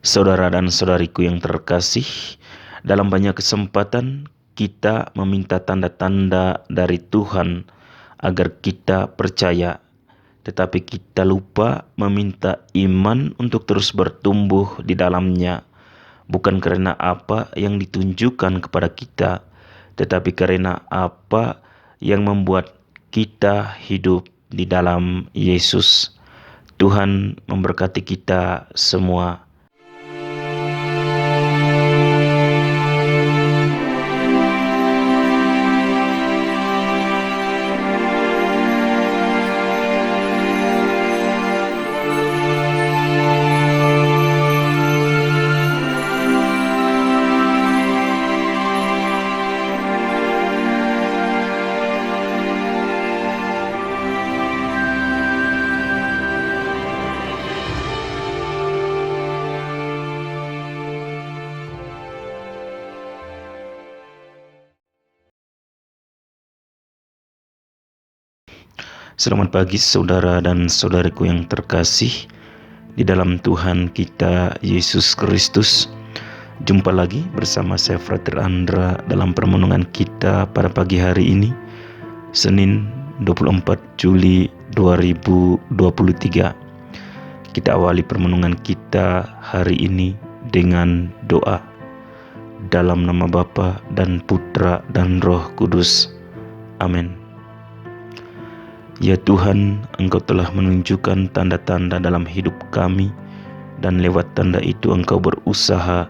Saudara dan saudariku yang terkasih, dalam banyak kesempatan kita meminta tanda-tanda dari Tuhan agar kita percaya, tetapi kita lupa meminta iman untuk terus bertumbuh di dalamnya, bukan karena apa yang ditunjukkan kepada kita, tetapi karena apa yang membuat kita hidup di dalam Yesus. Tuhan memberkati kita semua. Selamat pagi saudara dan saudariku yang terkasih di dalam Tuhan kita Yesus Kristus. Jumpa lagi bersama saya Frater Andra dalam permenungan kita pada pagi hari ini, Senin 24 Juli 2023. Kita awali permenungan kita hari ini dengan doa. Dalam nama Bapa dan Putra dan Roh Kudus. Amin. Ya Tuhan, Engkau telah menunjukkan tanda-tanda dalam hidup kami, dan lewat tanda itu Engkau berusaha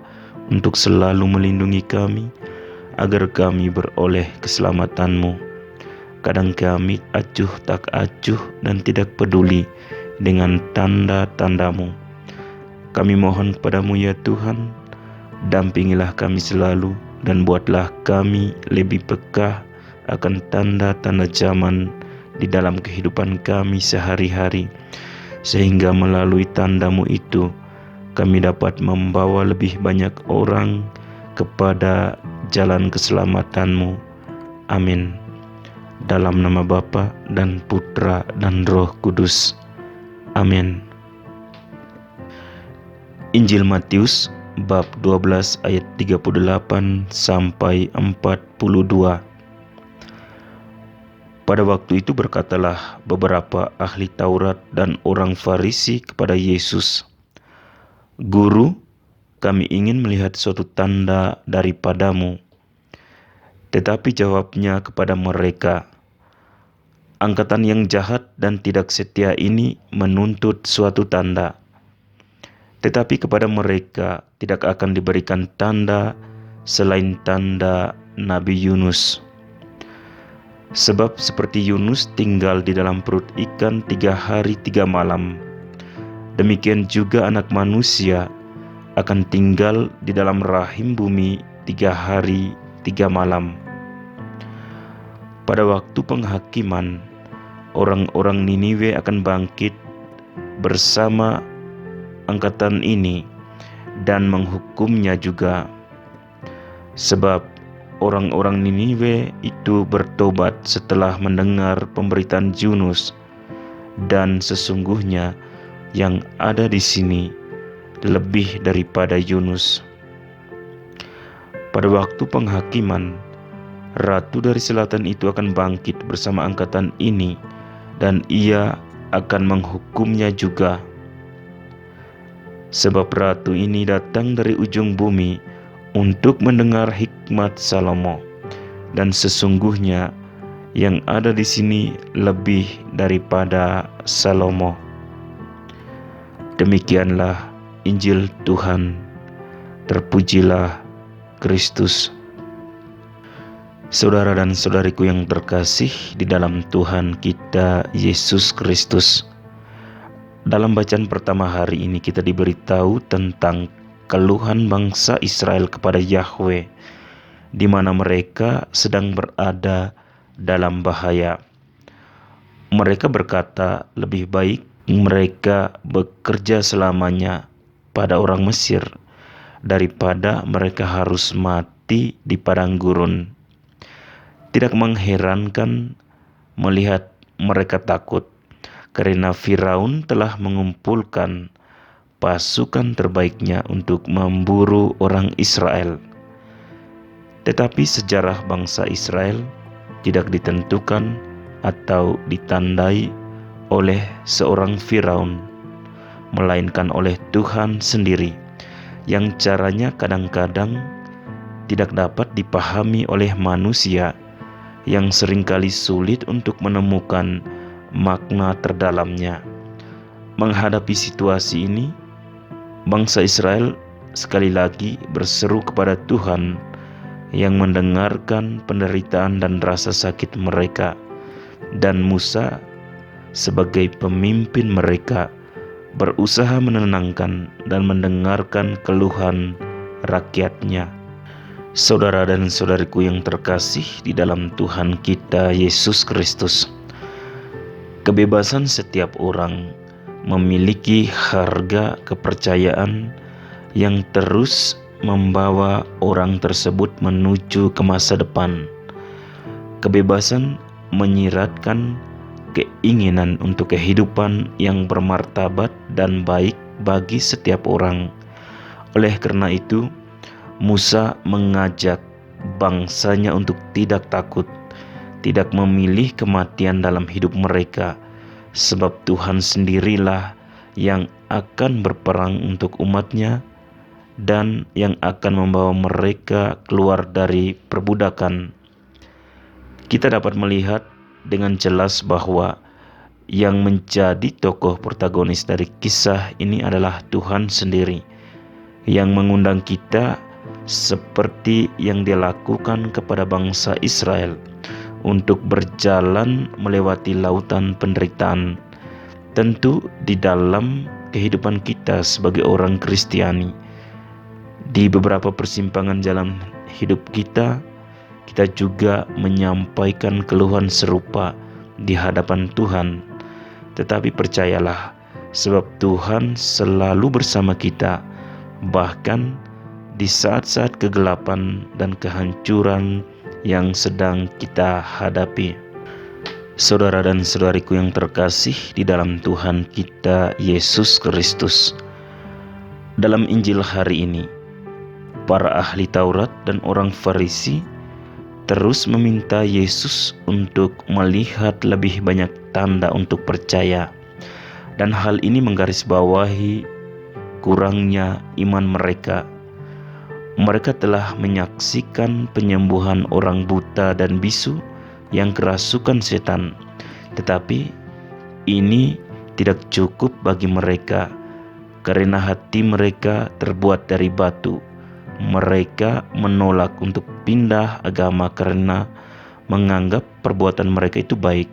untuk selalu melindungi kami, agar kami beroleh keselamatan-Mu. Kadang kami acuh tak acuh dan tidak peduli dengan tanda-tanda-Mu. Kami mohon kepadamu ya Tuhan, dampingilah kami selalu dan buatlah kami lebih peka akan tanda-tanda zaman di dalam kehidupan kami sehari-hari, sehingga melalui tanda-Mu itu kami dapat membawa lebih banyak orang kepada jalan keselamatan-Mu. Amin. Dalam nama Bapa dan Putra dan Roh Kudus. Amin. Injil Matius bab 12 ayat 38 sampai 42. Pada waktu itu berkatalah beberapa ahli Taurat dan orang Farisi kepada Yesus, "Guru, kami ingin melihat suatu tanda daripadamu." Tetapi jawabnya kepada mereka, "Angkatan yang jahat dan tidak setia ini menuntut suatu tanda. Tetapi kepada mereka tidak akan diberikan tanda selain tanda Nabi Yunus. Sebab seperti Yunus tinggal di dalam perut ikan 3 hari 3 malam, demikian juga Anak Manusia akan tinggal di dalam rahim bumi 3 hari 3 malam. Pada waktu penghakiman, orang-orang Niniwe akan bangkit bersama angkatan ini dan menghukumnya juga. Sebab orang-orang Niniwe itu bertobat setelah mendengar pemberitaan Yunus, dan sesungguhnya yang ada di sini lebih daripada Yunus. Pada waktu penghakiman, ratu dari selatan itu akan bangkit bersama angkatan ini, dan ia akan menghukumnya juga. Sebab ratu ini datang dari ujung bumi untuk mendengar hikmat Salomo, dan sesungguhnya yang ada di sini lebih daripada Salomo." Demikianlah Injil Tuhan. Terpujilah Kristus. Saudara dan saudariku yang terkasih di dalam Tuhan kita Yesus Kristus, dalam bacaan pertama hari ini kita diberitahu tentang keluhan bangsa Israel kepada Yahweh, di mana mereka sedang berada dalam bahaya. Mereka berkata lebih baik mereka bekerja selamanya pada orang Mesir daripada mereka harus mati di padang gurun. Tidak mengherankan melihat mereka takut, karena Firaun telah mengumpulkan pasukan terbaiknya untuk memburu orang Israel. Tetapi sejarah bangsa Israel tidak ditentukan atau ditandai oleh seorang Firaun, melainkan oleh Tuhan sendiri, yang caranya kadang-kadang tidak dapat dipahami oleh manusia, yang seringkali sulit untuk menemukan makna terdalamnya. Menghadapi situasi ini, bangsa Israel sekali lagi berseru kepada Tuhan yang mendengarkan penderitaan dan rasa sakit mereka, dan Musa sebagai pemimpin mereka berusaha menenangkan dan mendengarkan keluhan rakyatnya. Saudara dan saudariku yang terkasih di dalam Tuhan kita Yesus Kristus, kebebasan setiap orang memiliki harga kepercayaan yang terus membawa orang tersebut menuju ke masa depan. Kebebasan menyiratkan keinginan untuk kehidupan yang bermartabat dan baik bagi setiap orang. Oleh karena itu, Musa mengajak bangsanya untuk tidak takut, tidak memilih kematian dalam hidup mereka, sebab Tuhan sendirilah yang akan berperang untuk umatnya dan yang akan membawa mereka keluar dari perbudakan. Kita dapat melihat dengan jelas bahwa yang menjadi tokoh protagonis dari kisah ini adalah Tuhan sendiri, yang mengundang kita seperti yang Dia lakukan kepada bangsa Israel untuk berjalan melewati lautan penderitaan. Tentu di dalam kehidupan kita sebagai orang Kristiani, di beberapa persimpangan jalan hidup kita, kita juga menyampaikan keluhan serupa di hadapan Tuhan. Tetapi percayalah, sebab Tuhan selalu bersama kita, bahkan di saat-saat kegelapan dan kehancuran yang sedang kita hadapi. Saudara dan saudariku yang terkasih di dalam Tuhan kita Yesus Kristus, dalam Injil hari ini, para ahli Taurat dan orang Farisi terus meminta Yesus untuk melihat lebih banyak tanda untuk percaya, dan hal ini menggarisbawahi kurangnya iman mereka. Mereka telah menyaksikan penyembuhan orang buta dan bisu yang kerasukan setan, tetapi ini tidak cukup bagi mereka karena hati mereka terbuat dari batu. Mereka menolak untuk pindah agama karena menganggap perbuatan mereka itu baik.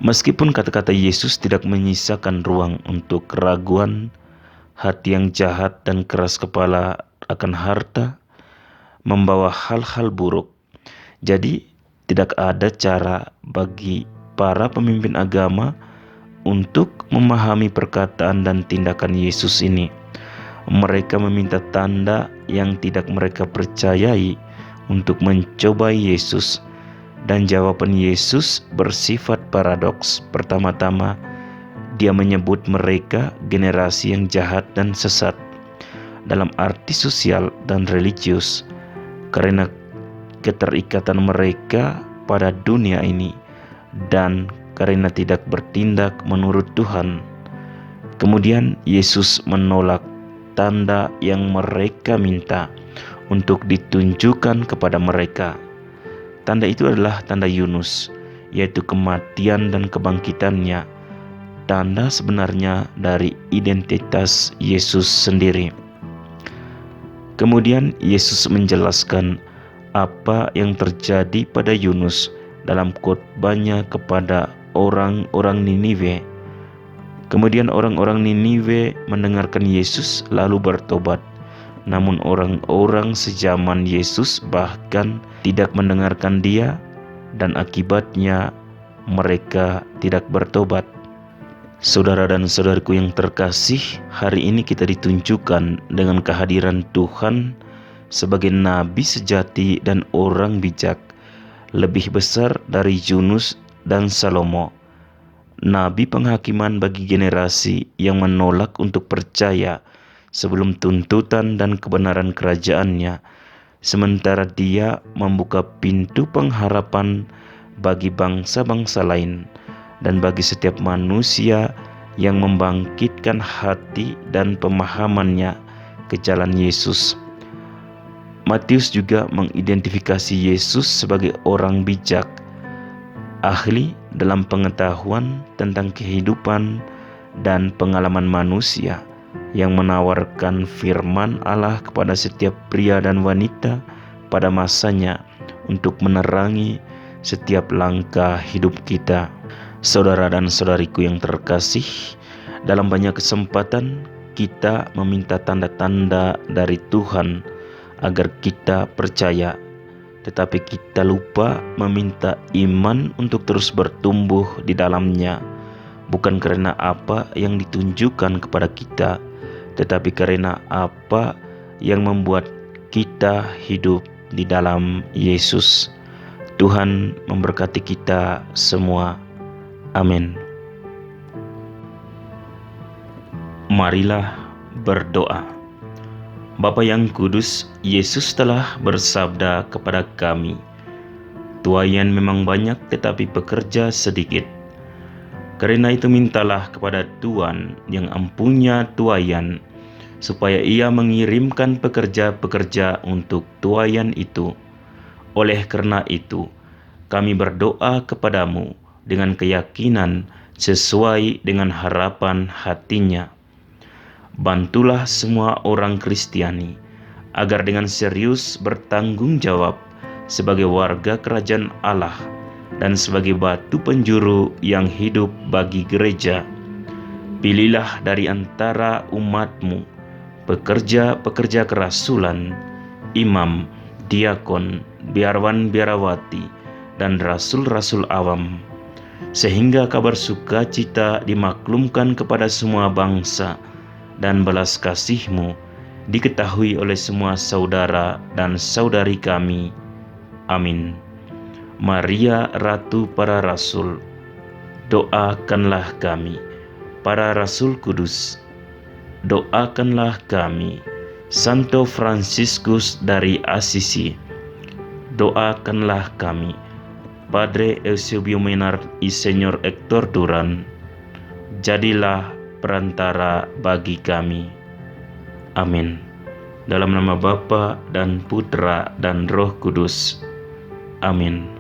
Meskipun kata-kata Yesus tidak menyisakan ruang untuk keraguan, hati yang jahat dan keras kepala akan harta membawa hal-hal buruk. Jadi tidak ada cara bagi para pemimpin agama untuk memahami perkataan dan tindakan Yesus ini. Mereka meminta tanda yang tidak mereka percayai untuk mencobai Yesus, dan jawaban Yesus bersifat paradoks. Pertama-tama, Dia menyebut mereka generasi yang jahat dan sesat dalam arti sosial dan religius, karena keterikatan mereka pada dunia ini dan karena tidak bertindak menurut Tuhan. Kemudian Yesus menolak tanda yang mereka minta untuk ditunjukkan kepada mereka. Tanda itu adalah tanda Yunus, yaitu kematian dan kebangkitannya, tanda sebenarnya dari identitas Yesus sendiri. Kemudian Yesus menjelaskan apa yang terjadi pada Yunus dalam khotbahnya kepada orang-orang Niniwe. Kemudian orang-orang Niniwe mendengarkan Yesus lalu bertobat. Namun orang-orang sejaman Yesus bahkan tidak mendengarkan Dia, dan akibatnya mereka tidak bertobat. Saudara dan saudariku yang terkasih, hari ini kita ditunjukkan dengan kehadiran Tuhan sebagai nabi sejati dan orang bijak, lebih besar dari Yunus dan Salomo. Nabi penghakiman bagi generasi yang menolak untuk percaya sebelum tuntutan dan kebenaran kerajaan-Nya, sementara Dia membuka pintu pengharapan bagi bangsa-bangsa lain dan bagi setiap manusia yang membangkitkan hati dan pemahamannya ke jalan Yesus. Matius juga mengidentifikasi Yesus sebagai orang bijak, ahli dalam pengetahuan tentang kehidupan dan pengalaman manusia, yang menawarkan firman Allah kepada setiap pria dan wanita pada masanya untuk menerangi setiap langkah hidup kita. Saudara dan saudariku yang terkasih, dalam banyak kesempatan kita meminta tanda-tanda dari Tuhan agar kita percaya, tetapi kita lupa meminta iman untuk terus bertumbuh di dalamnya, bukan karena apa yang ditunjukkan kepada kita, tetapi karena apa yang membuat kita hidup di dalam Yesus. Tuhan memberkati kita semua. Amin. Marilah berdoa. Bapa yang kudus, Yesus telah bersabda kepada kami, "Tuaian memang banyak tetapi pekerja sedikit. Karena itu mintalah kepada Tuhan yang empunya tuaian, supaya Ia mengirimkan pekerja-pekerja untuk tuaian itu. Oleh karena itu, kami berdoa kepadamu dengan keyakinan sesuai dengan harapan hatinya. Bantulah semua orang Kristiani agar dengan serius bertanggung jawab sebagai warga kerajaan Allah dan sebagai batu penjuru yang hidup bagi gereja. Pilihlah dari antara umat-Mu pekerja-pekerja kerasulan, imam, diakon, biarawan-biarawati, dan rasul-rasul awam, sehingga kabar sukacita dimaklumkan kepada semua bangsa, dan belas kasih-Mu diketahui oleh semua saudara dan saudari kami. Amin. Maria, Ratu para Rasul, doakanlah kami. Para Rasul Kudus, doakanlah kami. Santo Fransiskus dari Assisi, doakanlah kami. Padre Eusebio Menard y Señor Hector Duran, jadilah perantara bagi kami. Amin. Dalam nama Bapa dan Putra dan Roh Kudus. Amin.